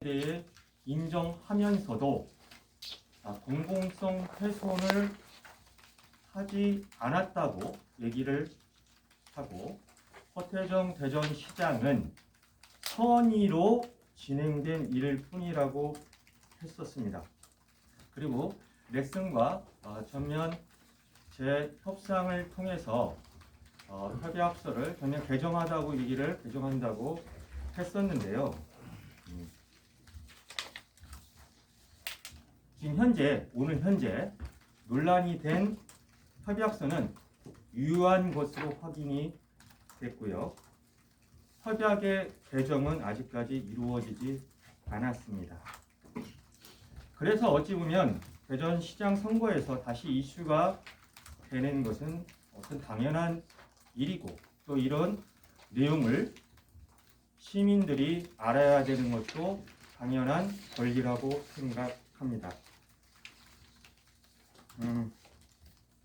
대해 인정하면서도 공공성 훼손을 하지 않았다고 얘기를 하고, 허태정 대전시장은 선의로 진행된 일일 뿐이라고 했었습니다. 그리고 넥슨과 전면 재협상을 통해서 협약서를 전면 개정한다고 했었는데요. 지금 오늘 현재 논란이 된 협약서는 유효한 것으로 확인이 됐고요. 협약의 개정은 아직까지 이루어지지 않았습니다. 그래서 어찌 보면 대전시장 선거에서 다시 이슈가 되는 것은 어떤 당연한 일이고, 또 이런 내용을 시민들이 알아야 되는 것도 당연한 권리라고 생각합니다.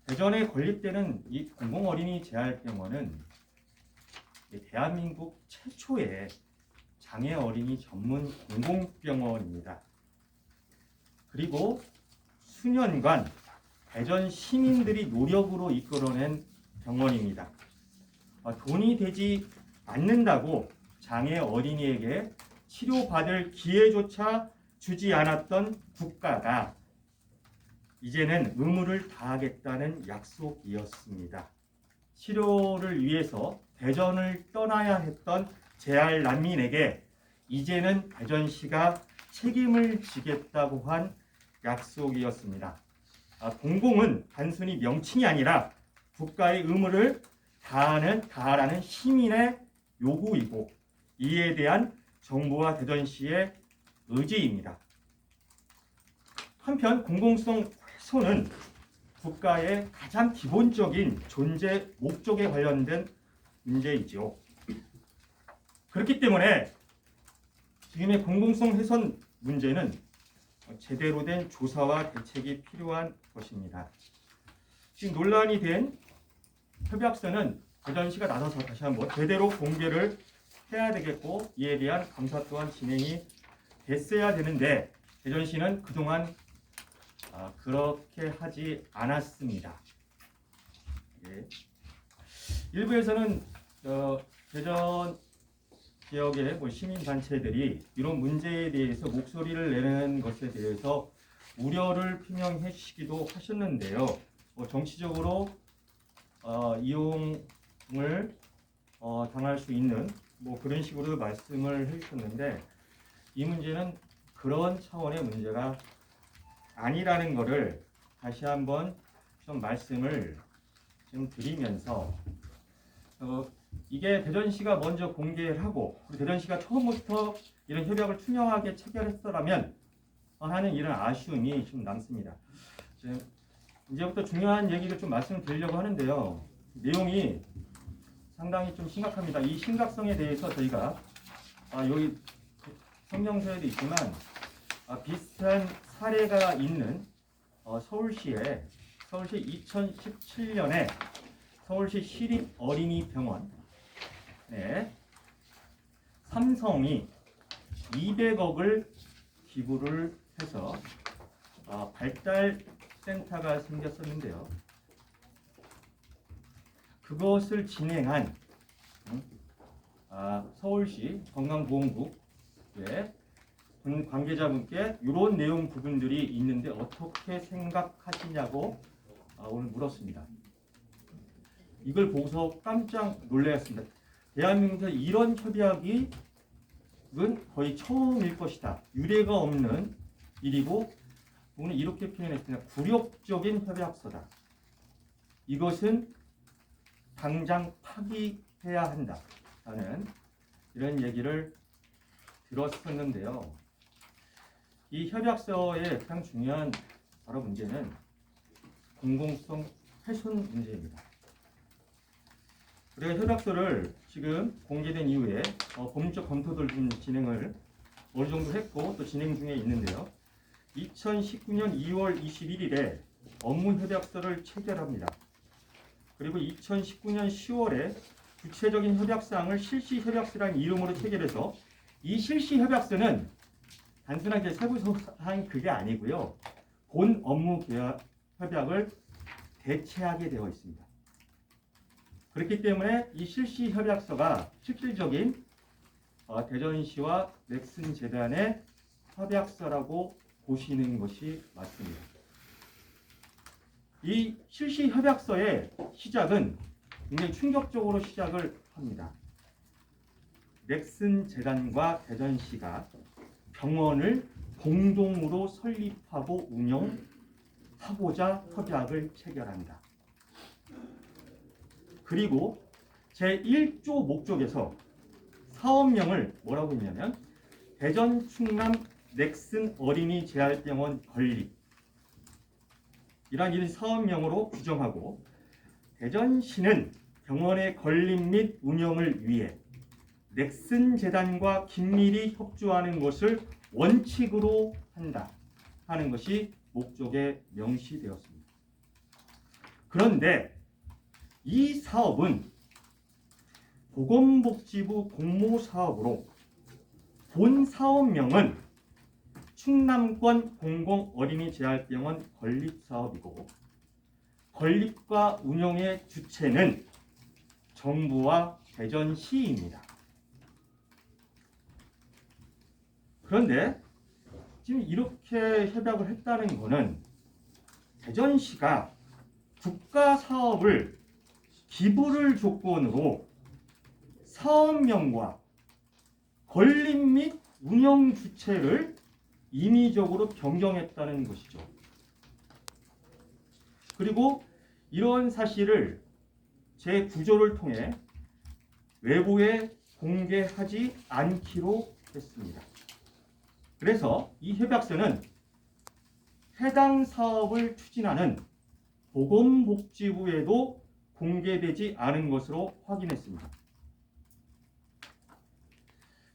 대전에 건립되는 이 공공어린이 재활병원은 대한민국 최초의 장애 어린이 전문 공공병원입니다. 그리고 수년간 대전 시민들이 노력으로 이끌어낸 병원입니다. 돈이 되지 않는다고 장애 어린이에게 치료받을 기회조차 주지 않았던 국가가 이제는 의무를 다하겠다는 약속이었습니다. 치료를 위해서 대전을 떠나야 했던 재활 난민에게 이제는 대전시가 책임을 지겠다고 한 약속이었습니다. 공공은 단순히 명칭이 아니라 국가의 의무를 다하라는 시민의 요구이고, 이에 대한 정부와 대전시의 의지입니다. 한편 공공성 훼손은 국가의 가장 기본적인 존재 목적에 관련된 문제이죠. 그렇기 때문에 지금의 공공성 훼손 문제는 제대로 된 조사와 대책이 필요한 것입니다. 지금 논란이 된 협약서는 대전시가 나서서 다시 한번 제대로 공개를 해야 되겠고, 이에 대한 감사 또한 진행이 됐어야 되는데 대전시는 그동안 그렇게 하지 않았습니다. 일부에서는 대전 지역의 시민단체들이 이런 문제에 대해서 목소리를 내는 것에 대해서 우려를 표명해 주시기도 하셨는데요. 정치적으로 이용을 당할 수 있는 그런 식으로 말씀을 해주셨는데, 이 문제는 그런 차원의 문제가 아니라는 것을 다시 한번 좀 말씀을 좀 드리면서, 이게 대전시가 먼저 공개를 하고, 그리고 대전시가 처음부터 이런 협약을 투명하게 체결했더라면 하는 이런 아쉬움이 좀 남습니다. 이제부터 중요한 얘기를 좀 말씀드리려고 하는데요. 내용이 상당히 좀 심각합니다. 이 심각성에 대해서 저희가 여기 성명서에도 있지만 비슷한 사례가 있는 서울시 2017년에 서울시 시립어린이병원 삼성이 200억을 기부를 해서 발달센터가 생겼었는데요. 그것을 진행한 서울시 건강보험국의 관계자분께 이런 내용 부분들이 있는데 어떻게 생각하시냐고 오늘 물었습니다. 이걸 보고서 깜짝 놀랐습니다. 대한민국에서 이런 협약이 거의 처음일 것이다. 유례가 없는 일이고, 오늘 이렇게 표현했습니다. 굴욕적인 협약서다. 이것은 당장 파기해야 한다. 라는 이런 얘기를 들었었는데요. 이 협약서의 가장 중요한 바로 문제는 공공성 훼손 문제입니다. 우리가 협약서를 지금 공개된 이후에 법률적 검토를 좀 진행을 어느 정도 했고 또 진행 중에 있는데요. 2019년 2월 21일에 업무 협약서를 체결합니다. 그리고 2019년 10월에 구체적인 협약사항을 실시 협약서라는 이름으로 체결해서 이 실시 협약서는 단순하게 세부사항 그게 아니고요. 본 업무 계약 협약을 대체하게 되어 있습니다. 그렇기 때문에 이 실시 협약서가 실질적인 대전시와 넥슨 재단의 협약서라고 보시는 것이 맞습니다. 이 실시 협약서의 시작은 굉장히 충격적으로 시작을 합니다. 넥슨 재단과 대전시가 병원을 공동으로 설립하고 운영하고자 협약을 체결한다. 그리고 제1조 목적에서 사업명을 뭐라고 했냐면 대전 충남 넥슨 어린이 재활병원 건립 이런 사업명으로 규정하고 대전시는 병원의 건립 및 운영을 위해 넥슨 재단과 긴밀히 협조하는 것을 원칙으로 한다 하는 것이 목적에 명시되었습니다. 그런데 이 사업은 보건복지부 공모사업으로 본 사업명은 충남권 공공어린이재활병원 건립사업이고 건립과 운영의 주체는 정부와 대전시입니다. 그런데 지금 이렇게 협약을 했다는 것은 대전시가 국가 사업을 기부를 조건으로 사업명과 건립 및 운영 주체를 임의적으로 변경했다는 것이죠. 그리고 이런 사실을 제9조를 통해 외부에 공개하지 않기로 했습니다. 그래서 이 협약서는 해당 사업을 추진하는 보건복지부에도 공개되지 않은 것으로 확인했습니다.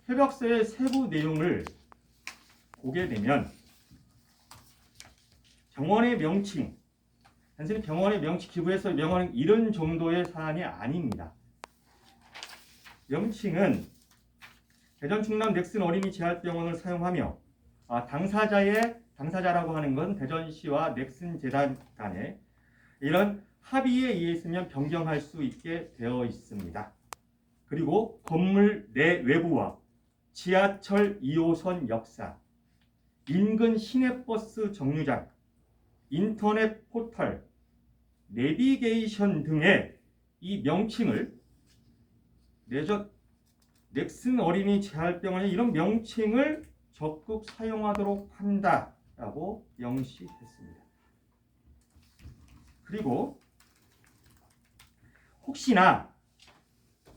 협약서의 세부 내용을 보게 되면 병원의 명칭, 단순히 병원의 명칭 기부해서 명언은 이런 정도의 사안이 아닙니다. 명칭은 대전 충남 넥슨 어린이 재활병원을 사용하며 당사자라고 하는 건 대전시와 넥슨 재단 간에 이런 합의에 의했으면 변경할 수 있게 되어 있습니다. 그리고 건물 내 외부와 지하철 2호선 역사, 인근 시내버스 정류장, 인터넷 포털, 내비게이션 등의 이 명칭을 넥슨 어린이 재활병원의 이런 명칭을 적극 사용하도록 한다라고 명시했습니다. 그리고 혹시나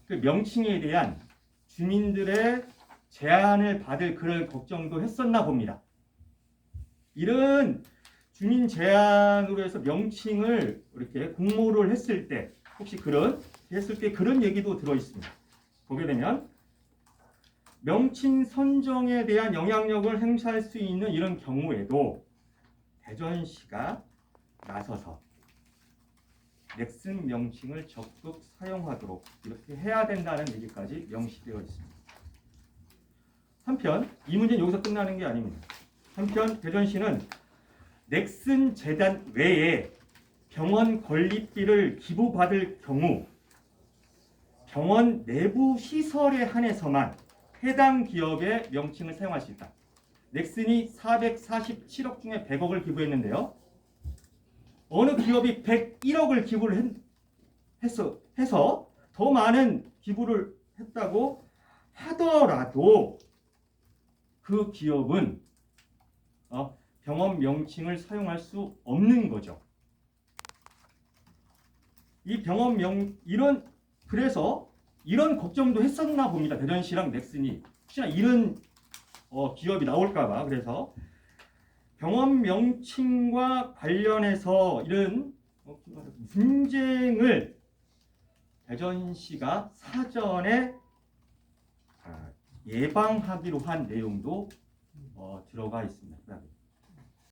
그 명칭에 대한 주민들의 제안을 받을 그럴 걱정도 했었나 봅니다. 이런 주민 제안으로 해서 명칭을 이렇게 공모를 했을 때 혹시 그런 얘기도 들어 있습니다. 보게 되면 명칭 선정에 대한 영향력을 행사할 수 있는 이런 경우에도 대전시가 나서서 넥슨 명칭을 적극 사용하도록 이렇게 해야 된다는 얘기까지 명시되어 있습니다. 한편 이 문제는 여기서 끝나는 게 아닙니다. 한편 대전시는 넥슨 재단 외에 병원 건립비를 기부받을 경우 병원 내부 시설에 한해서만 해당 기업의 명칭을 사용할 수 있다. 넥슨이 447억 중에 100억을 기부했는데요. 어느 기업이 101억을 기부를 해서 더 많은 기부를 했다고 하더라도 그 기업은 병원 명칭을 사용할 수 없는 거죠. 이 병원 그래서 이런 걱정도 했었나 봅니다. 대전시랑 넥슨이 혹시나 이런 기업이 나올까봐. 그래서 병원 명칭과 관련해서 이런 분쟁을 대전시가 사전에 예방하기로 한 내용도 들어가 있습니다.